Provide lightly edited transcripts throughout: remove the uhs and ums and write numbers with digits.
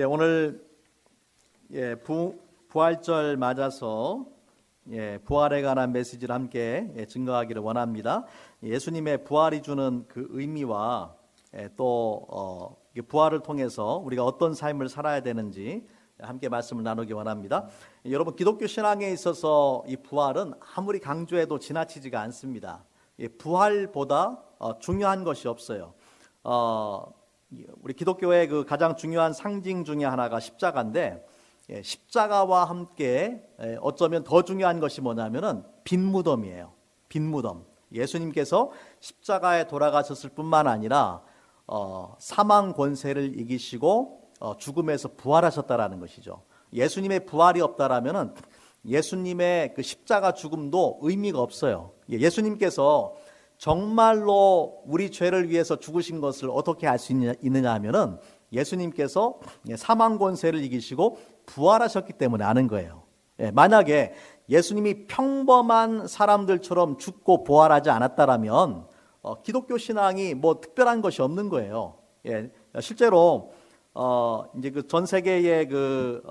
오늘 부활절 맞아서 부활에 관한 메시지를 함께 증거하기를 원합니다. 예수님의 부활이 주는 그 의미와 또 부활을 통해서 우리가 어떤 삶을 살아야 되는지 함께 말씀을 나누기 원합니다. 여러분, 기독교 신앙에 있어서 이 부활은 아무리 강조해도 지나치지가 않습니다. 부활보다 중요한 것이 없어요. 우리 기독교의 그 가장 중요한 상징 중에 하나가 십자가인데, 십자가와 함께 어쩌면 더 중요한 것이 뭐냐면은 빈 무덤이에요. 빈 무덤. 예수님께서 십자가에 돌아가셨을 뿐만 아니라 사망 권세를 이기시고 죽음에서 부활하셨다라는 것이죠. 예수님의 부활이 없다라면은 예수님의 그 십자가 죽음도 의미가 없어요. 예수님께서 정말로 우리 죄를 위해서 죽으신 것을 어떻게 알 수 있느냐 하면은 예수님께서 사망 권세를 이기시고 부활하셨기 때문에 아는 거예요. 만약에 예수님이 평범한 사람들처럼 죽고 부활하지 않았다라면 기독교 신앙이 뭐 특별한 것이 없는 거예요. 실제로 이제 그 전 세계의 그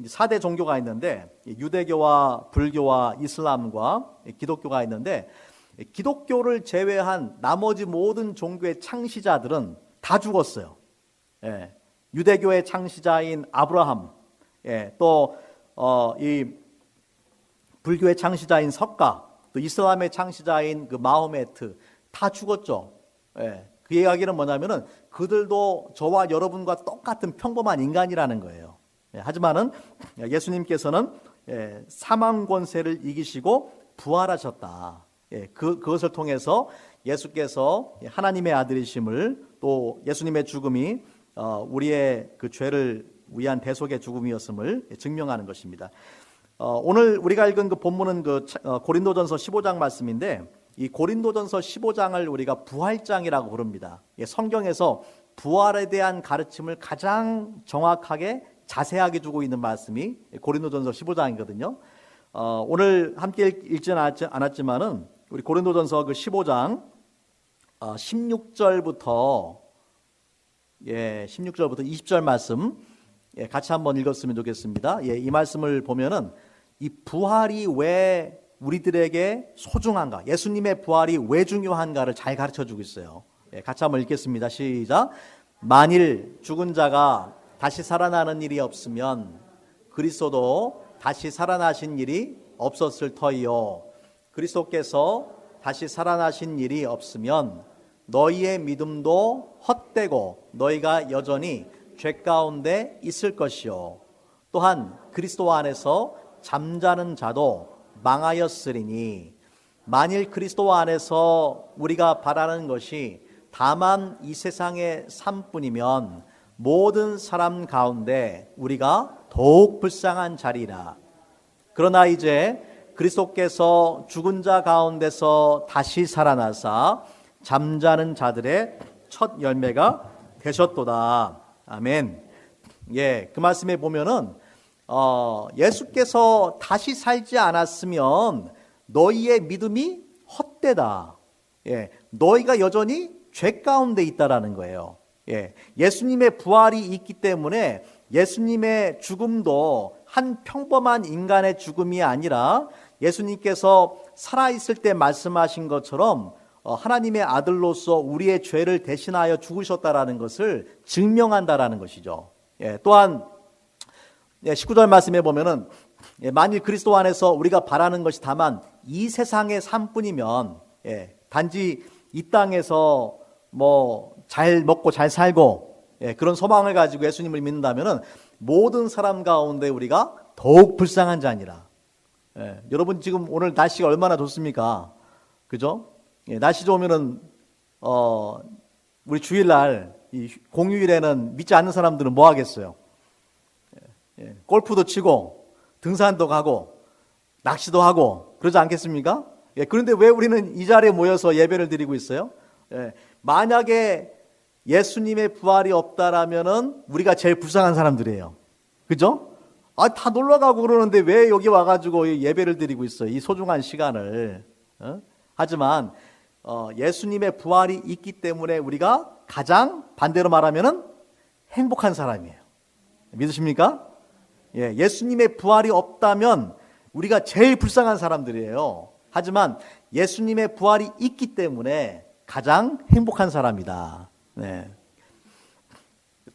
4대 종교가 있는데, 유대교와 불교와 이슬람과 기독교가 있는데, 기독교를 제외한 나머지 모든 종교의 창시자들은 다 죽었어요. 유대교의 창시자인 아브라함, 또 이 불교의 창시자인 석가, 또 이슬람의 창시자인 그 마호메트 다 죽었죠. 그 이야기는 뭐냐면은 그들도 저와 여러분과 똑같은 평범한 인간이라는 거예요. 하지만은 예수님께서는 사망 권세를 이기시고 부활하셨다. 그것을 통해서 예수께서 하나님의 아들이심을, 또 예수님의 죽음이 우리의 그 죄를 위한 대속의 죽음이었음을 증명하는 것입니다. 오늘 우리가 읽은 그 본문은 그 고린도전서 15장 말씀인데, 이 고린도전서 15장을 우리가 부활장이라고 부릅니다. 성경에서 부활에 대한 가르침을 가장 정확하게 자세하게 주고 있는 말씀이 고린도전서 15장이거든요. 오늘 함께 읽지는 않았지만은 우리 고린도전서 그 15장 16절부터 20절 말씀 같이 한번 읽었으면 좋겠습니다. 이 말씀을 보면은 이 부활이 왜 우리들에게 소중한가, 예수님의 부활이 왜 중요한가를 잘 가르쳐주고 있어요. 같이 한번 읽겠습니다. 시작. 만일 죽은 자가 다시 살아나는 일이 없으면 그리스도도 다시 살아나신 일이 없었을 터이요, 그리스도께서 다시 살아나신 일이 없으면 너희의 믿음도 헛되고 너희가 여전히 죄 가운데 있을 것이요, 또한 그리스도 안에서 잠자는 자도 망하였으리니, 만일 그리스도 안에서 우리가 바라는 것이 다만 이 세상의 삶뿐이면 모든 사람 가운데 우리가 더욱 불쌍한 자리라. 그러나 이제 그리스도께서 죽은 자 가운데서 다시 살아나사 잠자는 자들의 첫 열매가 되셨도다. 아멘. 그 말씀에 보면은 예수께서 다시 살지 않았으면 너희의 믿음이 헛되다. 너희가 여전히 죄 가운데 있다라는 거예요. 예수님의 부활이 있기 때문에 예수님의 죽음도 한 평범한 인간의 죽음이 아니라 예수님께서 살아있을 때 말씀하신 것처럼 하나님의 아들로서 우리의 죄를 대신하여 죽으셨다라는 것을 증명한다라는 것이죠. 또한 19절 말씀에 보면은 만일 그리스도 안에서 우리가 바라는 것이 다만 이 세상의 삶뿐이면, 단지 이 땅에서 뭐 잘 먹고 잘 살고 그런 소망을 가지고 예수님을 믿는다면은 모든 사람 가운데 우리가 더욱 불쌍한 자니라. 여러분, 지금 오늘 날씨가 얼마나 좋습니까? 그죠? 날씨 좋으면은 우리 주일날 이 공휴일에는 믿지 않는 사람들은 뭐 하겠어요? 골프도 치고 등산도 가고 낚시도 하고 그러지 않겠습니까? 그런데 왜 우리는 이 자리에 모여서 예배를 드리고 있어요? 만약에 예수님의 부활이 없다라면은 우리가 제일 불쌍한 사람들이에요. 그죠? 다 놀러 가고 그러는데 왜 여기 와가지고 예배를 드리고 있어요? 이 소중한 시간을. 하지만 예수님의 부활이 있기 때문에 우리가 가장 반대로 말하면은 행복한 사람이에요. 믿으십니까? 예, 예수님의 부활이 없다면 우리가 제일 불쌍한 사람들이에요. 하지만 예수님의 부활이 있기 때문에 가장 행복한 사람이다. 네.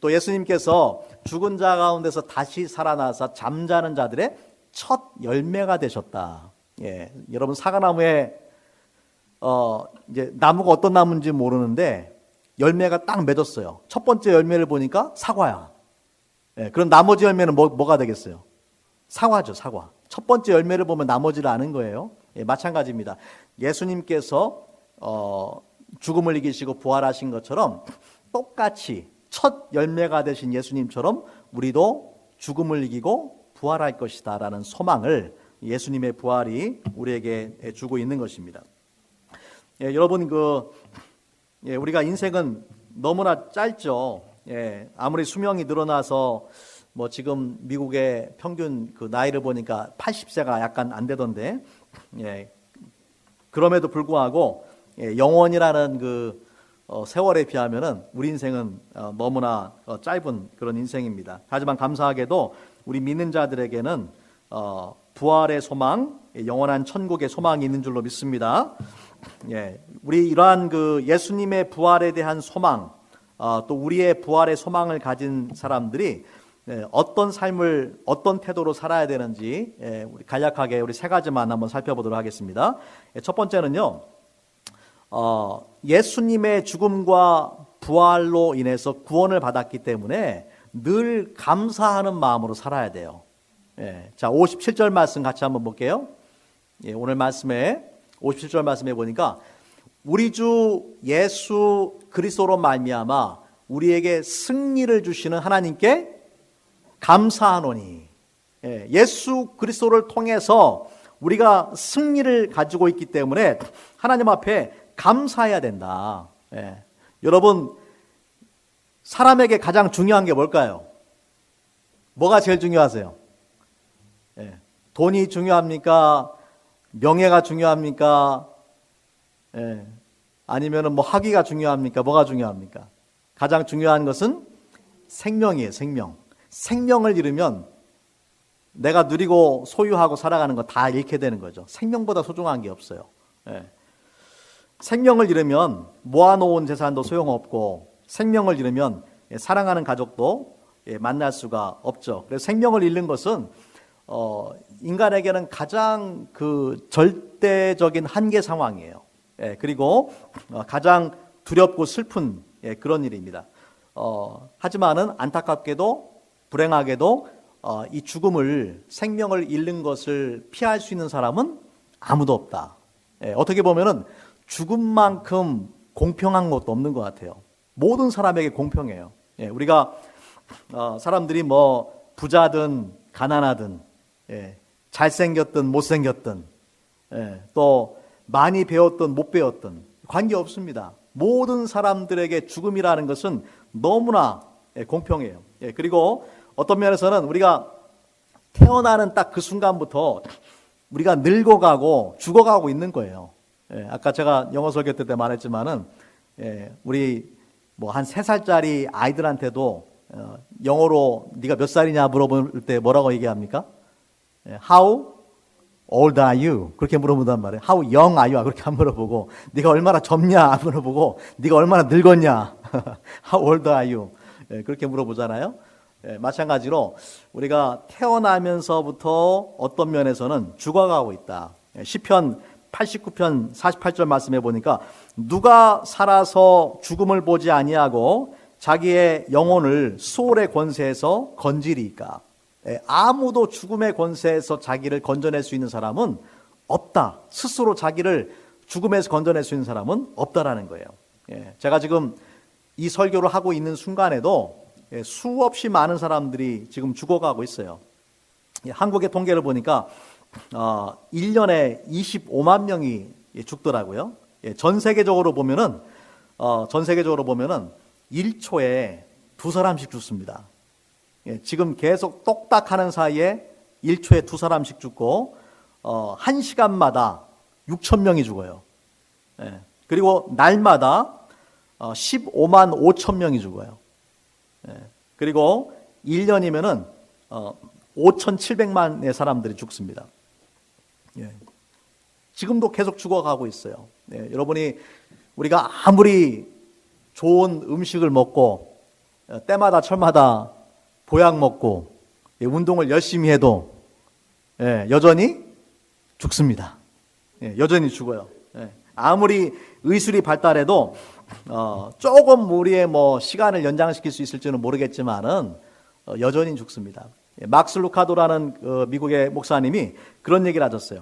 또 예수님께서 죽은 자 가운데서 다시 살아나서 잠자는 자들의 첫 열매가 되셨다. 예, 여러분 사과나무에 이제 나무가 어떤 나무인지 모르는데 열매가 딱 맺었어요. 첫 번째 열매를 보니까 사과야. 예, 그럼 나머지 열매는 뭐가 되겠어요? 사과죠, 사과. 첫 번째 열매를 보면 나머지를 아는 거예요. 예, 마찬가지입니다. 예수님께서 죽음을 이기시고 부활하신 것처럼 똑같이 첫 열매가 되신 예수님처럼 우리도 죽음을 이기고 부활할 것이다 라는 소망을 예수님의 부활이 우리에게 주고 있는 것입니다. 예, 여러분 우리가 인생은 너무나 짧죠. 예, 아무리 수명이 늘어나서 뭐 지금 미국의 평균 그 나이를 보니까 80세가 약간 안 되던데, 예, 그럼에도 불구하고 영원이라는 세월에 비하면은 우리 인생은 너무나 짧은 그런 인생입니다. 하지만 감사하게도 우리 믿는 자들에게는 부활의 소망, 영원한 천국의 소망이 있는 줄로 믿습니다. 예, 우리 이러한 예수님의 부활에 대한 소망, 또 우리의 부활의 소망을 가진 사람들이 어떤 삶을 어떤 태도로 살아야 되는지 우리 간략하게 우리 세 가지만 한번 살펴보도록 하겠습니다. 첫 번째는요, 예수님의 죽음과 부활로 인해서 구원을 받았기 때문에 늘 감사하는 마음으로 살아야 돼요. 예, 자, 57절 말씀 같이 한번 볼게요. 예, 오늘 말씀에 57절 말씀에 보니까 우리 주 예수 그리스도로 말미암아 우리에게 승리를 주시는 하나님께 감사하노니. 예, 예수 그리스도를 통해서 우리가 승리를 가지고 있기 때문에 하나님 앞에 감사해야 된다. 예, 여러분 사람에게 가장 중요한 게 뭘까요? 뭐가 제일 중요하세요? 예, 돈이 중요합니까? 명예가 중요합니까? 예, 아니면은 뭐 학위가 중요합니까? 뭐가 중요합니까? 가장 중요한 것은 생명이에요, 생명. 생명을 잃으면 내가 누리고 소유하고 살아가는 거 다 잃게 되는 거죠. 생명보다 소중한 게 없어요. 예. 생명을 잃으면 모아놓은 재산도 소용없고, 생명을 잃으면 사랑하는 가족도 만날 수가 없죠. 그래서 생명을 잃는 것은 인간에게는 가장 절대적인 한계 상황이에요. 예, 그리고 가장 두렵고 슬픈 그런 일입니다. 하지만은 안타깝게도 불행하게도 이 죽음을, 생명을 잃는 것을 피할 수 있는 사람은 아무도 없다. 예, 어떻게 보면은 죽음만큼 공평한 것도 없는 것 같아요. 모든 사람에게 공평해요. 예, 우리가 사람들이 뭐 부자든 가난하든, 예, 잘생겼든 못생겼든, 예, 또 많이 배웠든 못 배웠든 관계 없습니다. 모든 사람들에게 죽음이라는 것은 너무나 공평해요. 예, 그리고 어떤 면에서는 우리가 태어나는 딱 그 순간부터 우리가 늙어가고 죽어가고 있는 거예요. 예, 아까 제가 영어 설교 때 말했지만은, 우리 뭐 한 3살짜리 아이들한테도 영어로 네가 몇 살이냐 물어볼 때 뭐라고 얘기합니까? How old are you? 그렇게 물어본단 말이에요. How young are you? 그렇게 안 물어보고, 네가 얼마나 젊냐 안 물어보고, 네가 얼마나 늙었냐? How old are you? 그렇게 물어보잖아요. 마찬가지로 우리가 태어나면서부터 어떤 면에서는 죽어가고 있다. 시편 89편 48절 말씀해 보니까 누가 살아서 죽음을 보지 아니하고 자기의 영혼을 수월의 권세에서 건지리까. 아무도 죽음의 권세에서 자기를 건져낼 수 있는 사람은 없다. 스스로 자기를 죽음에서 건져낼 수 있는 사람은 없다라는 거예요. 제가 지금 이 설교를 하고 있는 순간에도 수없이 많은 사람들이 지금 죽어가고 있어요. 한국의 통계를 보니까 1년에 25만 명이 죽더라고요. 전 세계적으로 보면은 1초에 2사람씩 죽습니다. 지금 계속 똑딱하는 사이에 1초에 2사람씩 죽고 1시간마다 6천 명이 죽어요. 그리고 날마다 15만 5천 명이 죽어요. 그리고 1년이면은 5,700만의 사람들이 죽습니다. 예. 지금도 계속 죽어가고 있어요. 예. 여러분이 우리가 아무리 좋은 음식을 먹고 때마다 철마다 보약 먹고 운동을 열심히 해도 여전히 죽습니다. 여전히 죽어요. 아무리 의술이 발달해도 조금 우리의 시간을 연장시킬 수 있을지는 모르겠지만은 여전히 죽습니다. 막스 루카도라는 미국의 목사님이 그런 얘기를 하셨어요.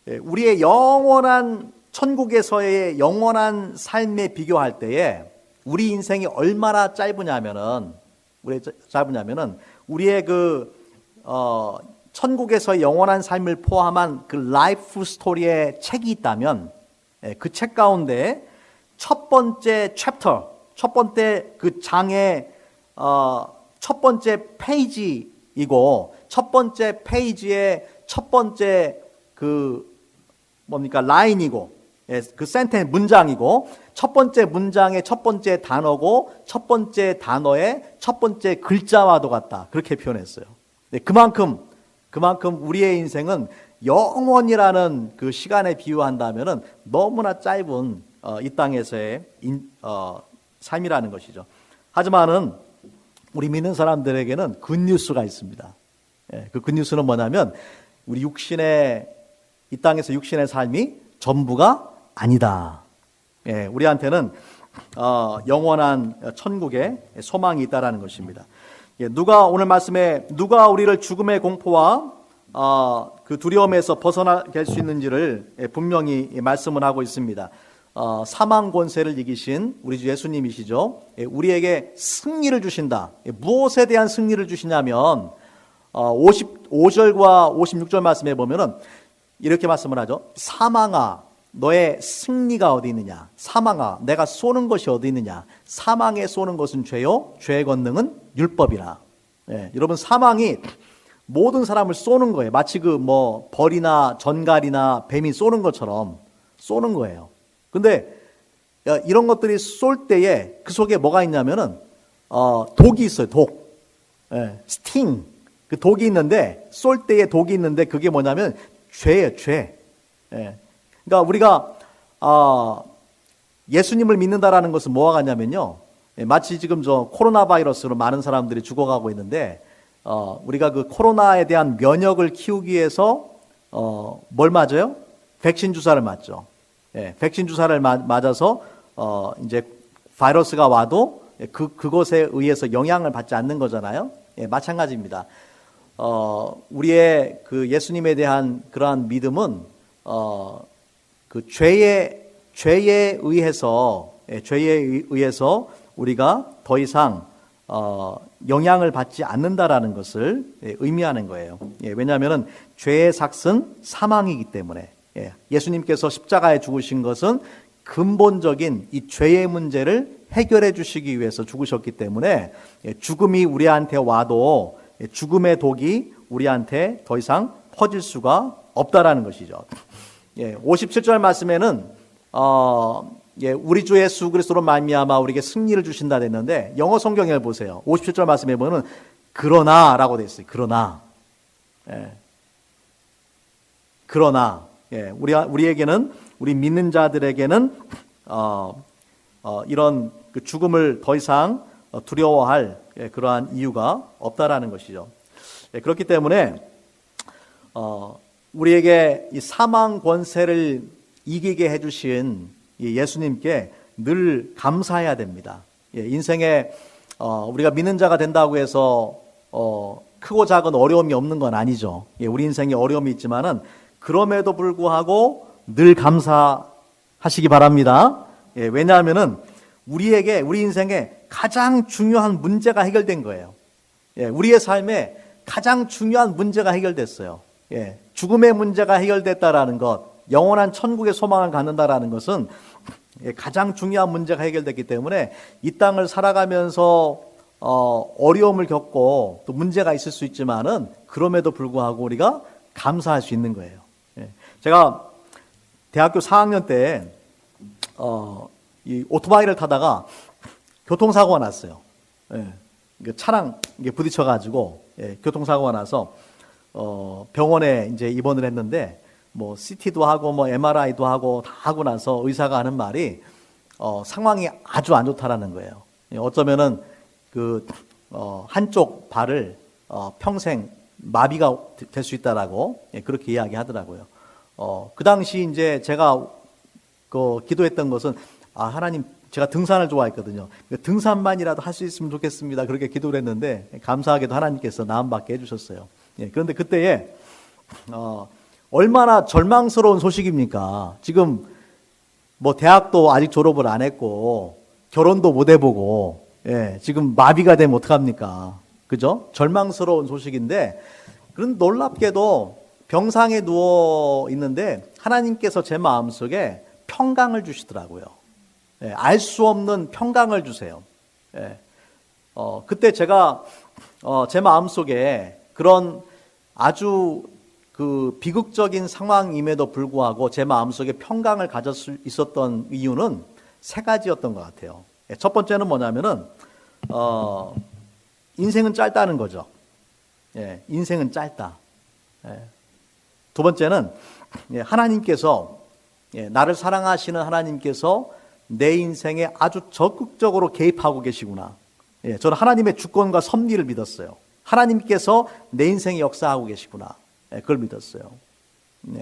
우리의 영원한 천국에서의 영원한 삶에 비교할 때에 우리 인생이 얼마나 짧으냐면은 우리의 천국에서의 영원한 삶을 포함한 그 라이프 스토리의 책이 있다면 그 책 가운데 첫 번째 챕터, 첫 번째 그 장의 첫 번째 페이지이고 첫 번째 페이지의 첫 번째 라인이고 그 센텐스 문장이고 첫 번째 문장의 첫 번째 단어고 첫 번째 단어의 첫 번째 글자와도 같다. 그렇게 표현했어요. 그만큼 우리의 인생은 영원이라는 그 시간에 비유한다면은 너무나 짧은 이 땅에서의 삶이라는 것이죠. 하지만은 우리 믿는 사람들에게는 굿뉴스가 있습니다. 그 굿뉴스는 뭐냐면 이 땅에서 육신의 삶이 전부가 아니다. 우리한테는 영원한 천국의 소망이 있다라는 것입니다. 오늘 말씀에 누가 우리를 죽음의 공포와 그 두려움에서 벗어나게 할 수 있는지를 분명히 말씀을 하고 있습니다. 사망 권세를 이기신 우리 주 예수님이시죠. 우리에게 승리를 주신다. 무엇에 대한 승리를 주시냐면 55절과 56절 말씀에 보면은 이렇게 말씀을 하죠. 사망아, 너의 승리가 어디 있느냐? 사망아, 내가 쏘는 것이 어디 있느냐? 사망에 쏘는 것은 죄요, 죄의 권능은 율법이라. 여러분, 사망이 모든 사람을 쏘는 거예요. 마치 벌이나 전갈이나 뱀이 쏘는 것처럼 쏘는 거예요. 근데 이런 것들이 쏠 때에 그 속에 뭐가 있냐면은 독이 있어요. 독, 스팅. 그 독이 있는데 쏠 때에 독이 있는데 그게 뭐냐면 죄예요. 죄. 그러니까 우리가 예수님을 믿는다라는 것은 뭐와 같냐면요. 마치 지금 코로나 바이러스로 많은 사람들이 죽어가고 있는데 우리가 그 코로나에 대한 면역을 키우기 위해서 뭘 맞아요? 백신 주사를 맞죠. 백신 주사를 맞아서 이제 바이러스가 와도 그것에 의해서 영향을 받지 않는 거잖아요. 마찬가지입니다. 우리의 그 예수님에 대한 그러한 믿음은 그 죄에 의해서 우리가 더 이상 영향을 받지 않는다라는 것을 의미하는 거예요. 왜냐하면 죄의 삭은 사망이기 때문에 예수님께서 십자가에 죽으신 것은 근본적인 이 죄의 문제를 해결해 주시기 위해서 죽으셨기 때문에 죽음이 우리한테 와도 죽음의 독이 우리한테 더 이상 퍼질 수가 없다라는 것이죠. 57절 말씀에는 우리 주 예수 그리스도로 말미암아 우리에게 승리를 주신다 됐는데 영어 성경을 보세요. 57절 말씀에 보면 그러나라고 되어 있어요. 그러나 우리에게는 우리 믿는 자들에게는 이런 그 죽음을 더 이상 두려워할 그러한 이유가 없다라는 것이죠. 그렇기 때문에 우리에게 이 사망 권세를 이기게 해주신 예수님께 늘 감사해야 됩니다. 인생에 우리가 믿는 자가 된다고 해서 크고 작은 어려움이 없는 건 아니죠. 우리 인생에 어려움이 있지만은 그럼에도 불구하고 늘 감사하시기 바랍니다. 왜냐하면은 우리 인생에 가장 중요한 문제가 해결된 거예요. 우리의 삶에 가장 중요한 문제가 해결됐어요. 죽음의 문제가 해결됐다라는 것, 영원한 천국의 소망을 갖는다라는 것은 가장 중요한 문제가 해결됐기 때문에 이 땅을 살아가면서 어려움을 겪고 또 문제가 있을 수 있지만은 그럼에도 불구하고 우리가 감사할 수 있는 거예요. 제가 대학교 4학년 때 이 오토바이를 타다가 교통사고가 났어요. 차랑 부딪혀가지고 교통사고가 나서 병원에 이제 입원을 했는데 뭐 CT도 하고 뭐 MRI도 하고 다 하고 나서 의사가 하는 말이 상황이 아주 안 좋다라는 거예요. 어쩌면은 한쪽 발을 평생 마비가 될 수 있다라고 그렇게 이야기하더라고요. 그 당시 이제 제가 기도했던 것은 하나님, 제가 등산을 좋아했거든요. 등산만이라도 할 수 있으면 좋겠습니다. 그렇게 기도를 했는데 감사하게도 하나님께서 나음받게 해주셨어요. 그런데 그때에 얼마나 절망스러운 소식입니까? 지금 뭐 대학도 아직 졸업을 안 했고 결혼도 못 해보고 지금 마비가 되면 어떡합니까? 그죠? 절망스러운 소식인데, 그런 놀랍게도 병상에 누워 있는데 하나님께서 제 마음속에 평강을 주시더라고요. 알 수 없는 평강을 주세요. 그때 제가 제 마음속에 그런 아주 비극적인 상황임에도 불구하고 제 마음속에 평강을 가질 수 있었던 이유는 세 가지였던 것 같아요. 첫 번째는 뭐냐면은 인생은 짧다는 거죠. 인생은 짧다. 두 번째는 하나님께서, 나를 사랑하시는 하나님께서 내 인생에 아주 적극적으로 개입하고 계시구나. 저는 하나님의 주권과 섭리를 믿었어요. 하나님께서 내 인생에 역사하고 계시구나. 그걸 믿었어요.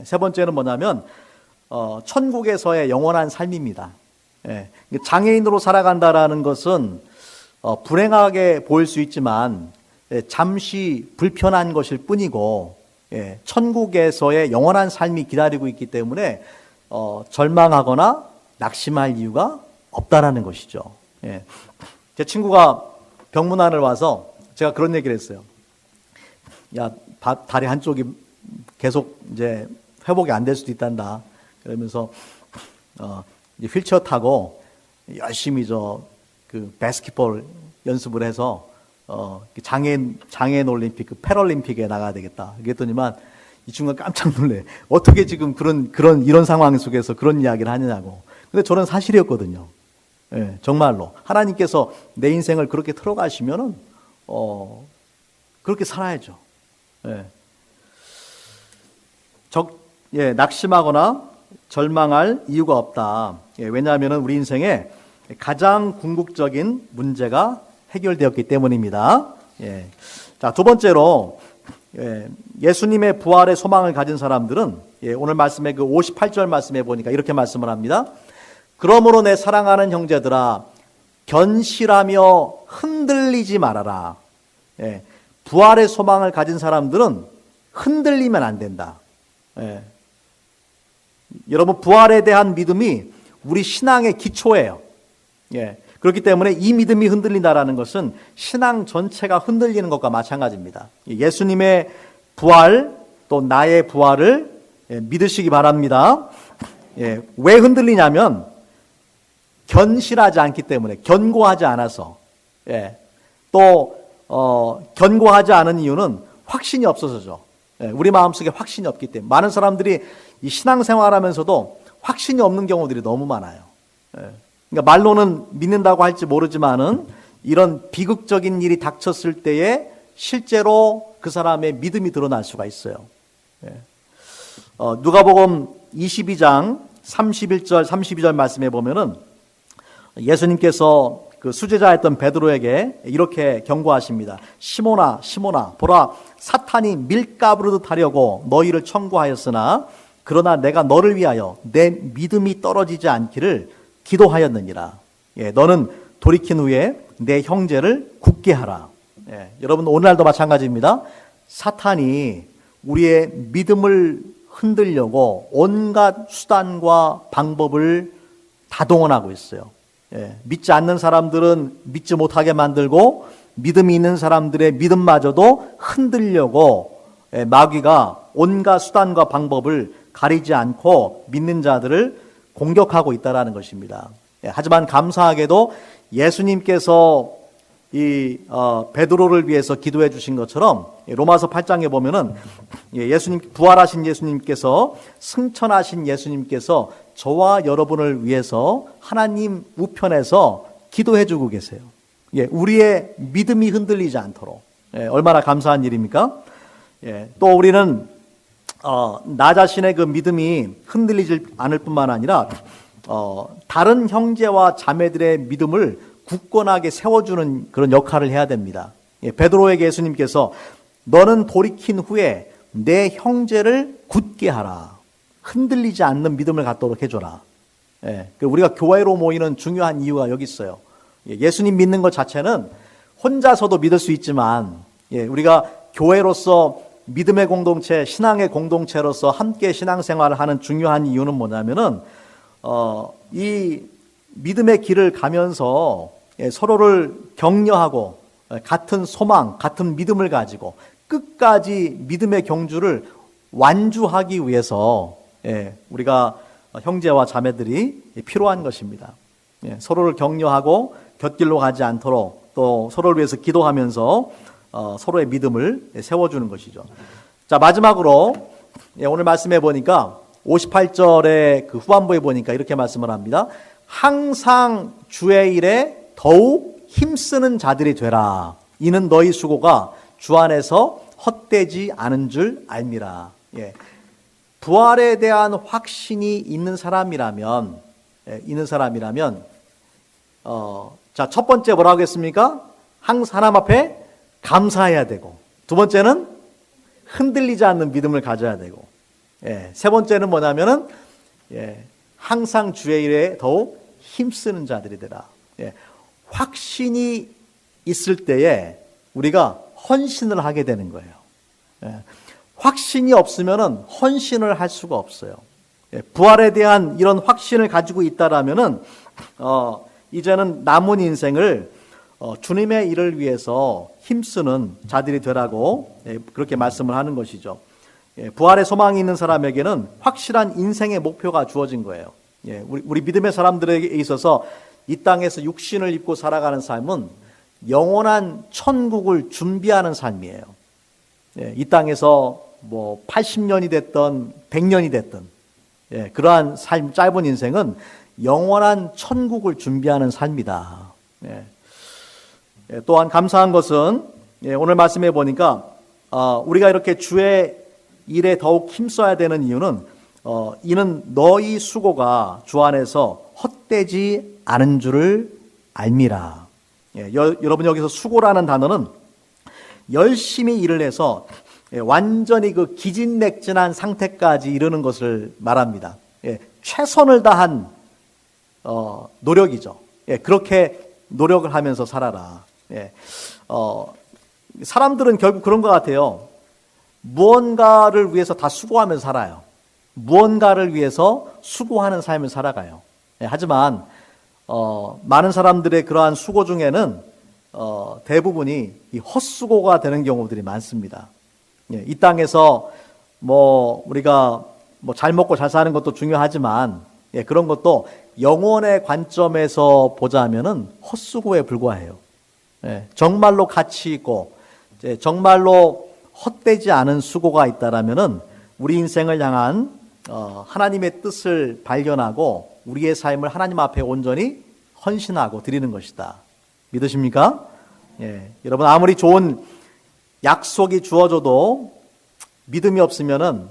세 번째는 뭐냐면 천국에서의 영원한 삶입니다. 장애인으로 살아간다라는 것은 불행하게 보일 수 있지만 잠시 불편한 것일 뿐이고 천국에서의 영원한 삶이 기다리고 있기 때문에 절망하거나 낙심할 이유가 없다라는 것이죠. 제 친구가 병문안을 와서 제가 그런 얘기를 했어요. 야, 다리 한쪽이 계속 이제 회복이 안 될 수도 있단다. 그러면서 이제 휠체어 타고 열심히 바스켓볼 연습을 해서 장애인 올림픽, 패럴림픽에 나가야 되겠다. 그랬더니만 이 친구가 깜짝 놀래. 어떻게 지금 이런 상황 속에서 그런 이야기를 하느냐고. 근데 저는 사실이었거든요. 정말로 하나님께서 내 인생을 그렇게 틀어가시면은 그렇게 살아야죠. 낙심하거나 절망할 이유가 없다. 왜냐하면 우리 인생에 가장 궁극적인 문제가 해결되었기 때문입니다. 자, 두 번째로 예수님의 부활의 소망을 가진 사람들은 오늘 말씀의 58절 말씀에 보니까 이렇게 말씀을 합니다. 그러므로 내 사랑하는 형제들아, 견실하며 흔들리지 말아라. 부활의 소망을 가진 사람들은 흔들리면 안 된다. 여러분, 부활에 대한 믿음이 우리 신앙의 기초예요. 그렇기 때문에 이 믿음이 흔들린다라는 것은 신앙 전체가 흔들리는 것과 마찬가지입니다. 예수님의 부활, 또 나의 부활을 믿으시기 바랍니다. 왜 흔들리냐면 견실하지 않기 때문에, 견고하지 않아서. 또 견고하지 않은 이유는 확신이 없어서죠. 우리 마음속에 확신이 없기 때문에. 많은 사람들이 이 신앙생활하면서도 확신이 없는 경우들이 너무 많아요. 그러니까 말로는 믿는다고 할지 모르지만은 이런 비극적인 일이 닥쳤을 때에 실제로 그 사람의 믿음이 드러날 수가 있어요. 누가복음 22장 31절 32절 말씀에 보면은 예수님께서 그 수제자였던 베드로에게 이렇게 경고하십니다. 시몬아, 시몬아, 보라, 사탄이 밀가부르듯 하려고 너희를 청구하였으나 그러나 내가 너를 위하여 내 믿음이 떨어지지 않기를 기도하였느니라. 너는 돌이킨 후에 내 형제를 굳게 하라. 여러분, 오늘날도 마찬가지입니다. 사탄이 우리의 믿음을 흔들려고 온갖 수단과 방법을 다 동원하고 있어요. 믿지 않는 사람들은 믿지 못하게 만들고 믿음이 있는 사람들의 믿음마저도 흔들려고 마귀가 온갖 수단과 방법을 가리지 않고 믿는 자들을 공격하고 있다라는 것입니다. 하지만 감사하게도 예수님께서 이 베드로를 위해서 기도해 주신 것처럼 로마서 8장에 보면은 예수님, 부활하신 예수님께서, 승천하신 예수님께서 저와 여러분을 위해서 하나님 우편에서 기도해 주고 계세요. 우리의 믿음이 흔들리지 않도록. 얼마나 감사한 일입니까? 또 우리는 나 자신의 그 믿음이 흔들리지 않을 뿐만 아니라 다른 형제와 자매들의 믿음을 굳건하게 세워주는 그런 역할을 해야 됩니다. 베드로에게 예수님께서 너는 돌이킨 후에 내 형제를 굳게 하라. 흔들리지 않는 믿음을 갖도록 해줘라. 우리가 교회로 모이는 중요한 이유가 여기 있어요. 예수님 믿는 것 자체는 혼자서도 믿을 수 있지만 우리가 교회로서 믿음의 공동체, 신앙의 공동체로서 함께 신앙생활을 하는 중요한 이유는 뭐냐면은 이 믿음의 길을 가면서 서로를 격려하고 같은 소망, 같은 믿음을 가지고 끝까지 믿음의 경주를 완주하기 위해서 우리가 형제와 자매들이 필요한 것입니다. 서로를 격려하고 곁길로 가지 않도록 또 서로를 위해서 기도하면서 서로의 믿음을 세워주는 것이죠. 자, 마지막으로 오늘 말씀해 보니까 58절의 그 후반부에 보니까 이렇게 말씀을 합니다. 항상 주의 일에 더욱 힘쓰는 자들이 되라. 이는 너희 수고가 주 안에서 헛되지 않은 줄 알미라. 부활에 대한 확신이 있는 사람이라면, 자, 첫 번째 뭐라고 했습니까? 항상 하나님 앞에 감사해야 되고, 두 번째는 흔들리지 않는 믿음을 가져야 되고, 세 번째는 뭐냐면은, 항상 주의 일에 더욱 힘쓰는 자들이 되라. 확신이 있을 때에 우리가 헌신을 하게 되는 거예요. 확신이 없으면은 헌신을 할 수가 없어요. 부활에 대한 이런 확신을 가지고 있다라면은 이제는 남은 인생을 주님의 일을 위해서 힘쓰는 자들이 되라고 그렇게 말씀을 하는 것이죠. 부활의 소망이 있는 사람에게는 확실한 인생의 목표가 주어진 거예요. 우리 믿음의 사람들에게 있어서 이 땅에서 육신을 입고 살아가는 삶은 영원한 천국을 준비하는 삶이에요. 이 땅에서 뭐 80년이 됐든 100년이 됐든 그러한 삶, 짧은 인생은 영원한 천국을 준비하는 삶이다. 또한 감사한 것은 오늘 말씀해 보니까 우리가 이렇게 주의 일에 더욱 힘써야 되는 이유는 이는 너희 수고가 주 안에서 헛되지 않은 줄을 알미라. 여러분 여기서 수고라는 단어는 열심히 일을 해서 완전히 그 기진맥진한 상태까지 이르는 것을 말합니다. 최선을 다한 노력이죠. 그렇게 노력을 하면서 살아라. 사람들은 결국 그런 것 같아요. 무언가를 위해서 다 수고하면서 살아요. 무언가를 위해서 수고하는 삶을 살아가요. 하지만 많은 사람들의 그러한 수고 중에는 대부분이 이 헛수고가 되는 경우들이 많습니다. 이 땅에서 우리가 잘 먹고 잘 사는 것도 중요하지만 그런 것도 영혼의 관점에서 보자면은 헛수고에 불과해요. 정말로 가치 있고 정말로 헛되지 않은 수고가 있다라면은 우리 인생을 향한 하나님의 뜻을 발견하고 우리의 삶을 하나님 앞에 온전히 헌신하고 드리는 것이다. 믿으십니까? 여러분 아무리 좋은 약속이 주어져도 믿음이 없으면은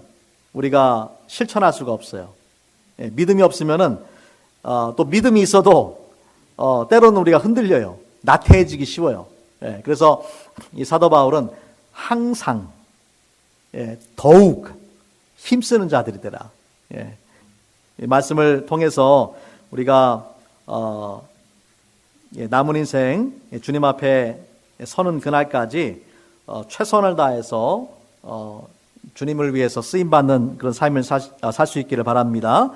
우리가 실천할 수가 없어요. 믿음이 없으면은 또 믿음이 있어도 때로는 우리가 흔들려요. 나태해지기 쉬워요. 그래서 이 사도 바울은 항상 더욱 힘쓰는 자들이 되라. 이 말씀을 통해서 우리가 남은 인생 주님 앞에 서는 그날까지 최선을 다해서 주님을 위해서 쓰임받는 그런 삶을 살 수 있기를 바랍니다.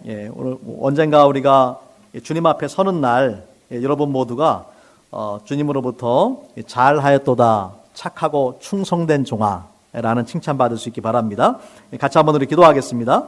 오늘 언젠가 우리가 주님 앞에 서는 날 여러분 모두가 주님으로부터 잘하였도다 착하고 충성된 종아라는 칭찬받을 수 있기 바랍니다. 같이 한번 우리 기도하겠습니다.